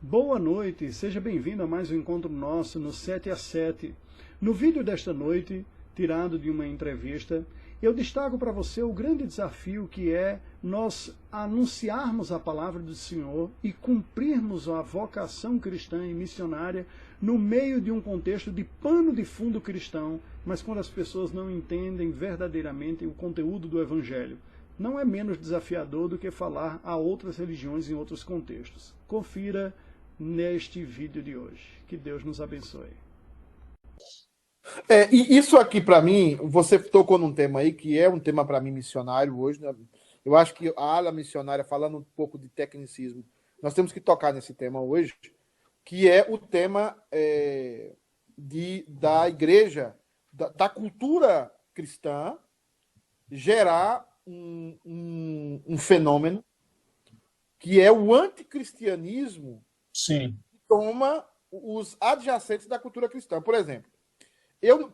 Boa noite, seja bem-vindo a mais um encontro nosso no 7 a 7. No vídeo desta noite, tirado de uma entrevista, eu destaco para você o grande desafio que é nós anunciarmos a palavra do Senhor e cumprirmos a vocação cristã e missionária no meio de um contexto de pano de fundo cristão, mas quando as pessoas não entendem verdadeiramente o conteúdo do Evangelho. Não é menos desafiador do que falar a outras religiões em outros contextos. Confira neste vídeo de hoje. Que Deus nos abençoe. E isso aqui, para mim, você tocou num tema aí que é um tema para mim missionário hoje, né? Eu acho que a ala missionária, falando um pouco de tecnicismo, nós temos que tocar nesse tema hoje, que é o tema da igreja, da cultura cristã, gerar um fenômeno que é o anticristianismo. Sim. Que toma os adjacentes da cultura cristã. Por exemplo,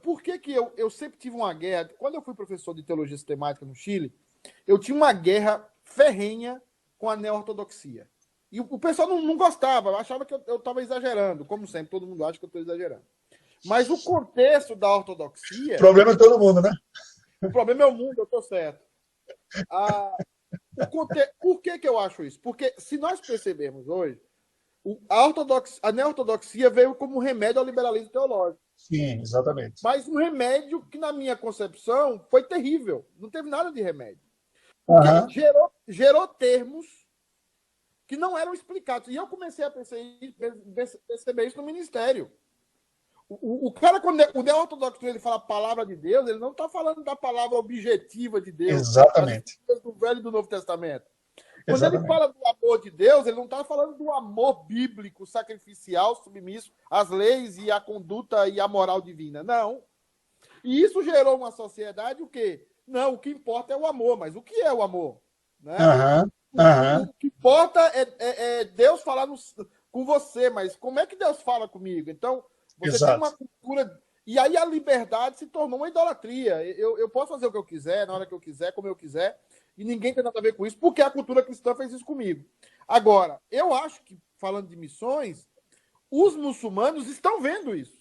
por que eu sempre tive uma guerra? Quando eu fui professor de teologia sistemática no Chile, eu tinha uma guerra ferrenha com a neo-ortodoxia. E o pessoal não gostava, achava que eu estava exagerando. Como sempre, todo mundo acha que eu estou exagerando. Mas o contexto da ortodoxia... O problema é todo mundo, né? O problema é o mundo, eu estou certo. Por que eu acho isso? Porque se nós percebermos hoje, a neo-ortodoxia veio como remédio ao liberalismo teológico. Sim, exatamente. Mas um remédio que, na minha concepção, foi terrível. Não teve nada de remédio. Gerou termos que não eram explicados. E eu comecei a perceber isso no ministério. O cara, quando o neo-ortodoxo ele fala a palavra de Deus, ele não está falando da palavra objetiva de Deus. Exatamente. Do Velho e do Novo Testamento. Quando Exatamente. ele fala do amor de Deus, ele não está falando do amor bíblico, sacrificial, submisso às leis e à conduta e à moral divina. Não. E isso gerou uma sociedade o quê? Não, o que importa é o amor. Mas o que é o amor? Né? O que importa é Deus falar com você, mas como é que Deus fala comigo? Então, você tem uma cultura... E aí a liberdade se tornou uma idolatria. Eu posso fazer o que eu quiser, na hora que eu quiser, como eu quiser, e ninguém tem nada a ver com isso, porque a cultura cristã fez isso comigo. Agora, eu acho que, falando de missões, os muçulmanos estão vendo isso.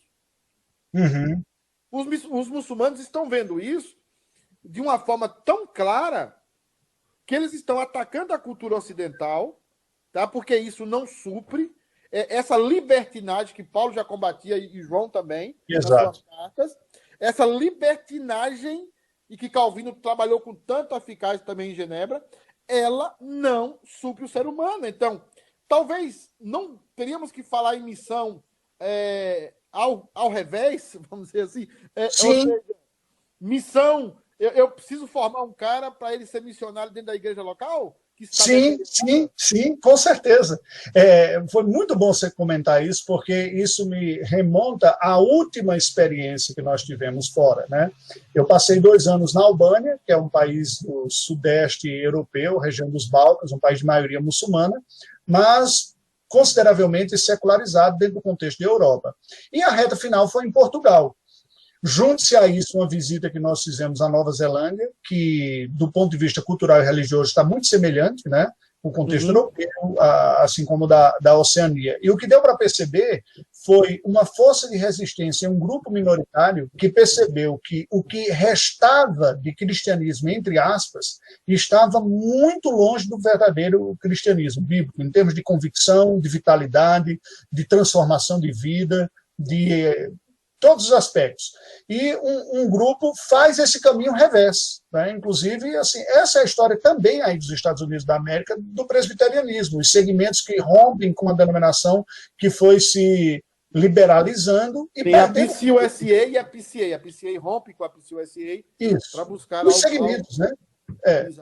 Uhum. Os muçulmanos estão vendo isso de uma forma tão clara que eles estão atacando a cultura ocidental, tá? Porque isso não supre essa libertinagem que Paulo já combatia e João também, Exato. nas suas cartas, essa libertinagem e que Calvino trabalhou com tanta eficácia também em Genebra, ela não supre o ser humano. Então, talvez não teríamos que falar em missão ao revés, vamos dizer assim. Sim. Ou seja, missão, eu preciso formar um cara para ele ser missionário dentro da igreja local? Sim, com certeza. Foi muito bom você comentar isso, porque isso me remonta à última experiência que nós tivemos fora, né? Eu passei 2 anos na Albânia, que é um país do sudeste europeu, região dos Balcãs, um país de maioria muçulmana, mas consideravelmente secularizado dentro do contexto da Europa. E a reta final foi em Portugal. Junte-se a isso uma visita que nós fizemos à Nova Zelândia, que, do ponto de vista cultural e religioso, está muito semelhante, né, com o contexto europeu, assim como da Oceania. E o que deu para perceber foi uma força de resistência, um grupo minoritário que percebeu que o que restava de cristianismo, entre aspas, estava muito longe do verdadeiro cristianismo bíblico, em termos de convicção, de vitalidade, de transformação de vida, de todos os aspectos. E um grupo faz esse caminho reverso. Né? Inclusive, assim, essa é a história também aí dos Estados Unidos da América do presbiterianismo, os segmentos que rompem com a denominação que foi se liberalizando. E tem a PCUSA e a PCA. A PCA rompe com a PCUSA para buscar... Os segmentos, né?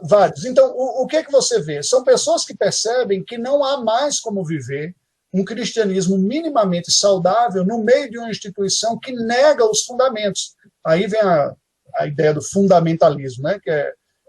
Vários. Então, o que é que você vê? São pessoas que percebem que não há mais como viver um cristianismo minimamente saudável no meio de uma instituição que nega os fundamentos. Aí vem a ideia do fundamentalismo, né?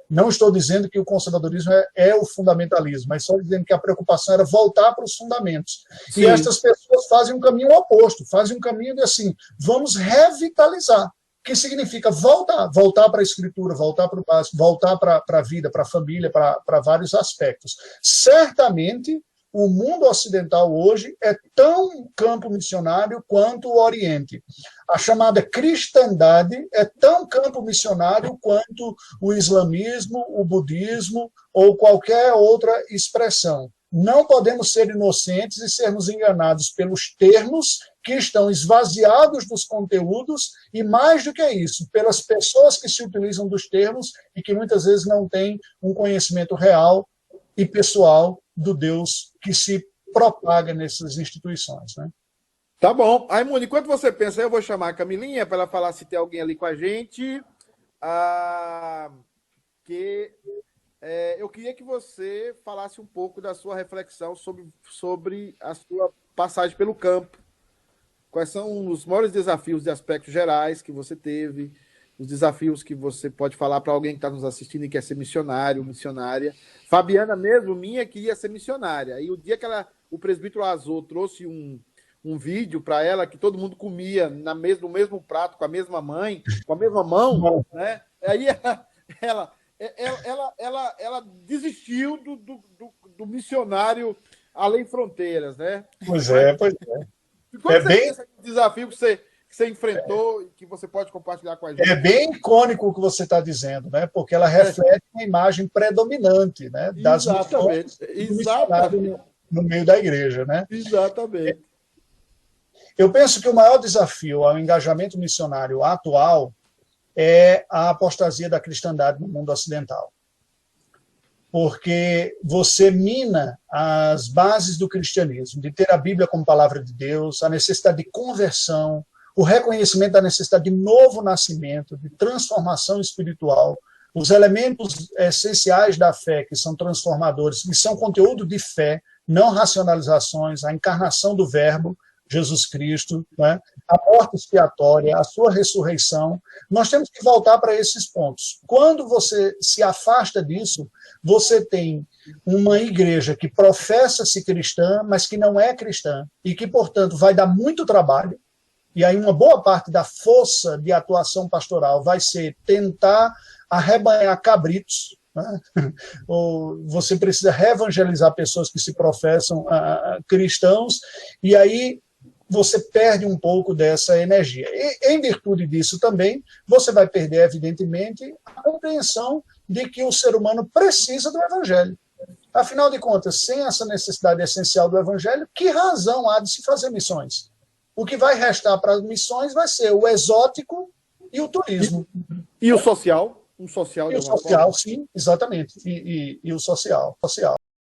Não estou dizendo que o conservadorismo é o fundamentalismo, mas só dizendo que a preocupação era voltar para os fundamentos. Sim. E estas pessoas fazem um caminho oposto, fazem um caminho de assim, vamos revitalizar, que significa voltar para a escritura, voltar para o básico, voltar para a vida, para a família, para vários aspectos. Certamente, o mundo ocidental hoje é tão campo missionário quanto o Oriente. A chamada cristandade é tão campo missionário quanto o islamismo, o budismo ou qualquer outra expressão. Não podemos ser inocentes e sermos enganados pelos termos que estão esvaziados dos conteúdos e, mais do que isso, pelas pessoas que se utilizam dos termos e que muitas vezes não têm um conhecimento real e pessoal do Deus que se propaga nessas instituições, né? Tá bom. Raimundo, enquanto você pensa, eu vou chamar a Camilinha para ela falar se tem alguém ali com a gente. Eu queria que você falasse um pouco da sua reflexão sobre a sua passagem pelo campo. Quais são os maiores desafios de aspectos gerais que você teve, os desafios que você pode falar para alguém que está nos assistindo e quer ser missionário, missionária. Fabiana mesmo, minha, queria ser missionária. E o dia que o presbítero Azul trouxe um vídeo para ela que todo mundo comia no mesmo prato, com a mesma mãe, com a mesma mão, né? Aí ela desistiu do missionário além fronteiras, né? Pois é. Qual pensa no desafio que você enfrentou e que você pode compartilhar com a gente? É bem icônico o que você está dizendo, né? Porque ela reflete uma imagem predominante, né? Das Exatamente. No meio da igreja, né? Exatamente. Eu penso que o maior desafio ao engajamento missionário atual é a apostasia da cristandade no mundo ocidental. Porque você mina as bases do cristianismo, de ter a Bíblia como palavra de Deus, a necessidade de conversão, o reconhecimento da necessidade de novo nascimento, de transformação espiritual, os elementos essenciais da fé que são transformadores, que são conteúdo de fé, não racionalizações, a encarnação do Verbo, Jesus Cristo, né? A morte expiatória, a sua ressurreição. Nós temos que voltar para esses pontos. Quando você se afasta disso, você tem uma igreja que professa-se cristã, mas que não é cristã, e que, portanto, vai dar muito trabalho, e aí uma boa parte da força de atuação pastoral vai ser tentar arrebanhar cabritos, né? Ou você precisa reevangelizar pessoas que se professam cristãos, e aí você perde um pouco dessa energia. E, em virtude disso também, você vai perder, evidentemente, a compreensão de que o ser humano precisa do evangelho. Afinal de contas, sem essa necessidade essencial do evangelho, que razão há de se fazer missões? O que vai restar para as missões vai ser o exótico e o turismo. E o social? Um social, e o social, sim, exatamente. E o social.